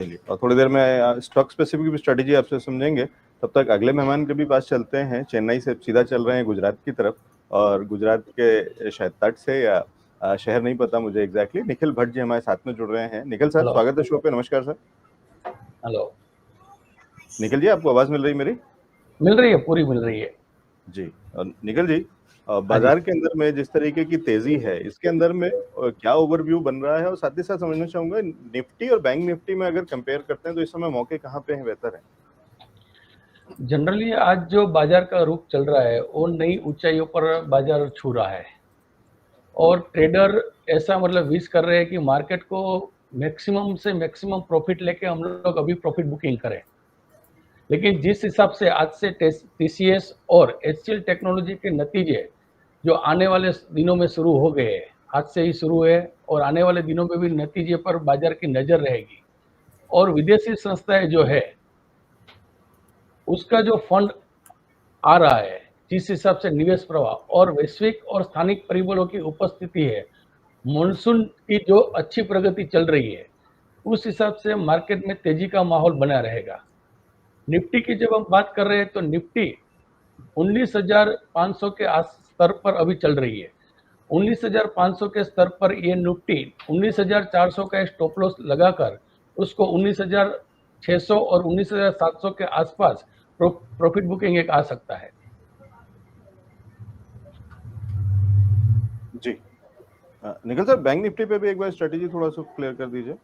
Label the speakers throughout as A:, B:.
A: चलिए, और थोड़ी देर में स्टॉक स्पेसिफिक भी स्ट्रेटेजी आपसे समझेंगे। तब तक अगले मेहमान के भी पास चलते हैं। चेन्नई से सीधा चल रहे हैं गुजरात की तरफ, और गुजरात के शायद तट से या शहर नहीं पता मुझे एग्जैक्टली। निखिल भट्ट जी हमारे साथ में जुड़ रहे हैं। Nikhil sir,
B: hello.
A: स्वागत है शो पे। नमस्कार सर।
B: हेलो।
A: निखिल जी, आपको आवाज मिल रही मेरी?
B: मिल रही है, पूरी मिल रही है
A: जी। और निखिल जी,
B: हाँ जी।
A: बाजार के अंदर में जिस तरीके की तेजी है, इसके अंदर में क्या ओवरव्यू बन रहा है, और साथ ही साथ समझना चाहूंगा निफ्टी और बैंक निफ्टी में अगर कंपेयर करते हैं तो इस समय मौके कहाँ पे हैं, बेहतर है?
B: जनरली आज जो बाजार का रुख चल रहा है वो नई ऊंचाइयों पर बाजार छू रहा है, और ट्रेडर ऐसा मतलब विश कर रहे हैं कि मार्केट को मैक्सिमम से मैक्सिमम प्रॉफिट लेके हम लोग अभी प्रॉफिट बुकिंग करें। लेकिन जिस हिसाब से आज से टीसीएस और एचसीएल टेक्नोलॉजी के नतीजे जो आने वाले दिनों में शुरू हो गए हैं, आज से ही शुरू है और आने वाले दिनों में भी नतीजे पर बाजार की नजर रहेगी। और विदेशी संस्थाएं जो है उसका जो फंड आ रहा है, जिस हिसाब से निवेश प्रवाह और वैश्विक और स्थानिक परिबलों की उपस्थिति है, मॉनसून की जो अच्छी प्रगति चल रही है, उस हिसाब से मार्केट में तेजी का माहौल बना रहेगा। निफ्टी की जब हम बात कर रहे हैं तो निफ्टी 19,500 के स्तर पर अभी चल रही है। 19,500 के स्तर पर ये निफ्टी 19,400 का स्टॉप लॉस लगाकर उसको 19,600 और 19,700 के आसपास प्रॉफिट बुकिंग एक आ सकता है।
A: जी। निखिल सर, बैंक निफ्टी पे भी एक बार स्ट्रेटेजी थोड़ा सा क्लियर कर दीजिए।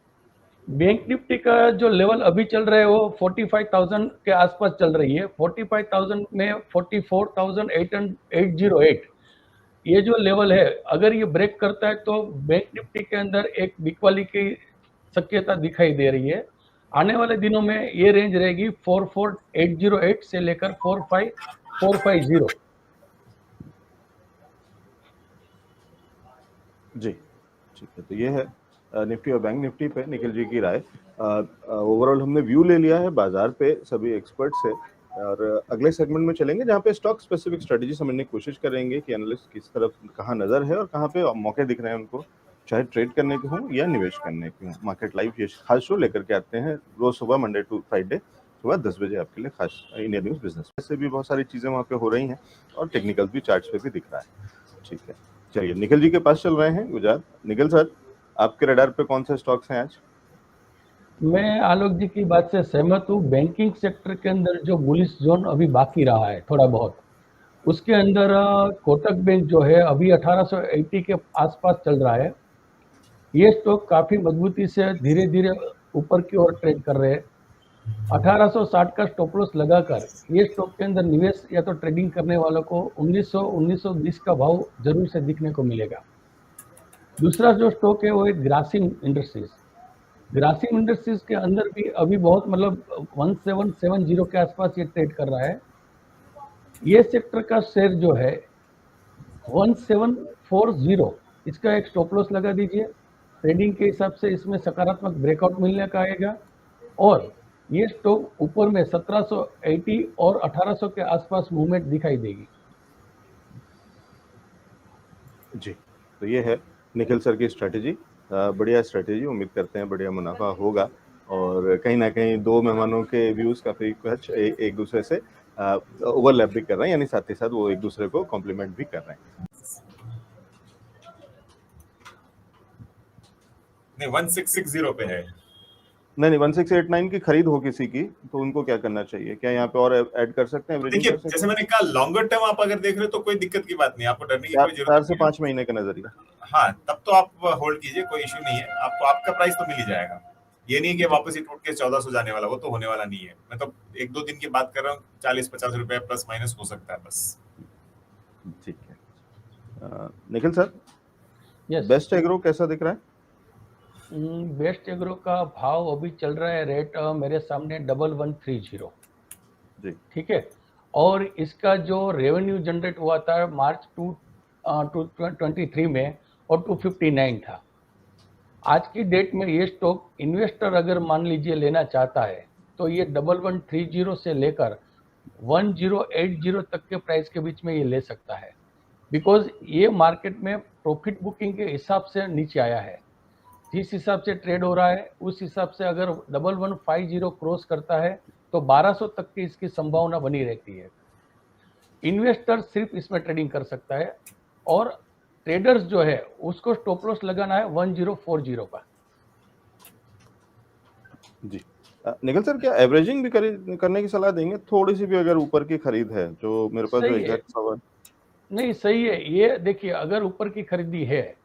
B: बैंक निफ्टी का जो लेवल अभी चल रहा है वो 45,000 के आसपास चल रही है। 45,000 में 44,808 ये जो लेवल है, अगर ये ब्रेक करता है तो बैंक निफ्टी के अंदर एक बिकवाली की शक्यता दिखाई दे रही है। आने वाले दिनों में ये रेंज रहेगी 44,808 से लेकर 45,450।
A: जी, ठीक है। तो ये है निफ्टी और बैंक निफ्टी पे निखिल जी की राय। ओवरऑल हमने व्यू ले लिया है बाजार पे सभी एक्सपर्ट से, और अगले सेगमेंट में चलेंगे जहाँ पे स्टॉक स्पेसिफिक स्ट्रेटेजी समझने की कोशिश करेंगे कि एनालिस्ट किस तरफ कहाँ नजर है और कहाँ पे मौके दिख रहे हैं उनको, चाहे ट्रेड करने के हों या निवेश करने के हों। मार्केट लाइव ये खास शो लेकर के आते हैं रोज सुबह, मंडे टू फ्राइडे सुबह 10 बजे आपके लिए, खास इंडिया न्यूज बिजनेस से भी बहुत सारी चीजें वहाँ पे हो रही हैं, और टेक्निकल भी चार्ट्स पे भी दिख रहा है। ठीक है, चलिए निखिल जी के पास चल रहे हैं गुजरात। निखिल सर, आपके रडार पे कौन से स्टॉक्स हैं आज?
B: मैं आलोक जी की बात से सहमत हूँ। बैंकिंग सेक्टर के अंदर जो बुलिश जोन अभी बाकी रहा है थोड़ा बहुत, उसके अंदर कोटक बैंक जो है अभी 1880 के आसपास चल रहा है। ये स्टॉक काफी मजबूती से धीरे धीरे ऊपर की ओर ट्रेड कर रहे हैं। 1860 का स्टॉप लॉस लगाकर ये स्टॉक के अंदर निवेश या तो ट्रेडिंग करने वालों को 1920 का भाव जरूर से दिखने को मिलेगा। दूसरा जो स्टॉक है वो है ग्रासिम इंडस्ट्रीज। ग्रासिम इंडस्ट्रीज के अंदर भी अभी बहुत मतलब 1770 के आसपास ये ट्रेड कर रहा है। ये सेक्टर का शेयर जो है 1740, इसका एक स्टॉप लॉस लगा दीजिए। ट्रेडिंग के हिसाब से इसमें सकारात्मक ब्रेकआउट मिलने का आएगा, और ये स्टॉक ऊपर में 1780 और 1800 के आसपास मूवमेंट दिखाई देगी।
A: जी, तो ये है निखिल सर की स्ट्रेटेजी। बढ़िया स्ट्रेटेजी, उम्मीद करते हैं बढ़िया मुनाफा होगा। और कहीं ना कहीं दो मेहमानों के व्यूज काफी कुछ एक दूसरे से ओवरलैप भी कर रहे हैं, यानी साथ ही साथ वो एक दूसरे को कॉम्प्लीमेंट भी कर रहे हैं।
C: नहीं, 1660 पे है।
A: नहीं, 1689 की खरीद हो किसी की तो उनको क्या करना चाहिए? क्या यहाँ पे और ऐड कर सकते हैं, एवरेजिंग
C: देखिए,
A: कर सकते
C: जैसे
A: हैं?
C: मैंने कहा, लॉन्गर टर्म आप अगर देख रहे हो तो कोई दिक्कत की बात नहीं, आपको डरने की कोई जरूरत
A: 4 से
C: नहीं है।
A: 5 महीने का नजरिया।
C: हाँ, तब तो आप होल्ड कीजिए, कोई इश्यू नहीं है। आपको आपका प्राइस तो मिल ही जाएगा। ये नहीं कि वापस ही टूट के 1400 जाने वाला, वो तो होने वाला नहीं है। मैं तो 1-2 दिन की बात कर रहा हूँ, 40-50 रुपए प्लस माइनस हो सकता है बस।
A: ठीक है। Nikhil sir,
B: yes.
A: Best agro कैसा दिख रहा है?
B: बेस्ट एग्रो का भाव अभी चल रहा है रेट मेरे सामने 1130
A: जी।
B: ठीक है। और इसका जो रेवेन्यू जनरेट हुआ था मार्च 2023 में, और 259 था। आज की डेट में ये स्टॉक इन्वेस्टर अगर मान लीजिए लेना चाहता है तो ये 1130 से लेकर 1080 तक के प्राइस के बीच में ये ले सकता है, बिकॉज ये मार्केट में प्रॉफिट बुकिंग के हिसाब से नीचे आया है। जिस हिसाब से ट्रेड हो रहा है उस हिसाब से अगर 1150 क्रॉस करता है तो 1200 तक की इसकी संभावना बनी रहती है। इन्वेस्टर सिर्फ इसमें ट्रेडिंग कर सकता है और ट्रेडर्स जो है उसको स्टॉप लॉस लगाना है 1040 का।
A: जी। निखिल सर, क्या एवरेजिंग भी करने की सलाह देंगे? थोड़ी सी भी अगर ऊपर की खरीद है, जो मेरे पास जो
B: सही है,
A: एग्जैक्ट सवाल।
B: नहीं सही है। ये देखिए, अगर ऊपर की खरीदी है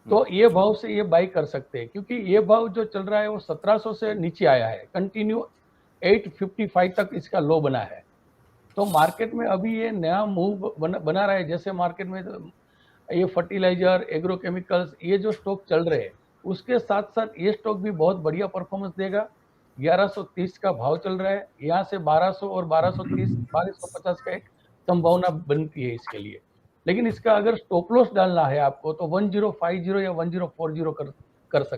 B: तो ये भाव से ये बाई कर सकते हैं, क्योंकि ये भाव जो चल रहा है वो 1700 से नीचे आया है, कंटिन्यू 855 तक इसका लो बना है। तो मार्केट में अभी ये नया मूव बना रहा है। जैसे मार्केट में ये फर्टिलाइजर, एग्रोकेमिकल्स, ये जो स्टॉक चल रहे हैं उसके साथ साथ ये स्टॉक भी बहुत बढ़िया परफॉर्मेंस देगा। 1130 का भाव चल रहा है, यहाँ से 1200 और 1230 1250 का एक संभावना बनती है इसके लिए। लेकिन इसका अगर स्टॉप लॉस डालना है आपको तो 1050 या 1040 कर सकते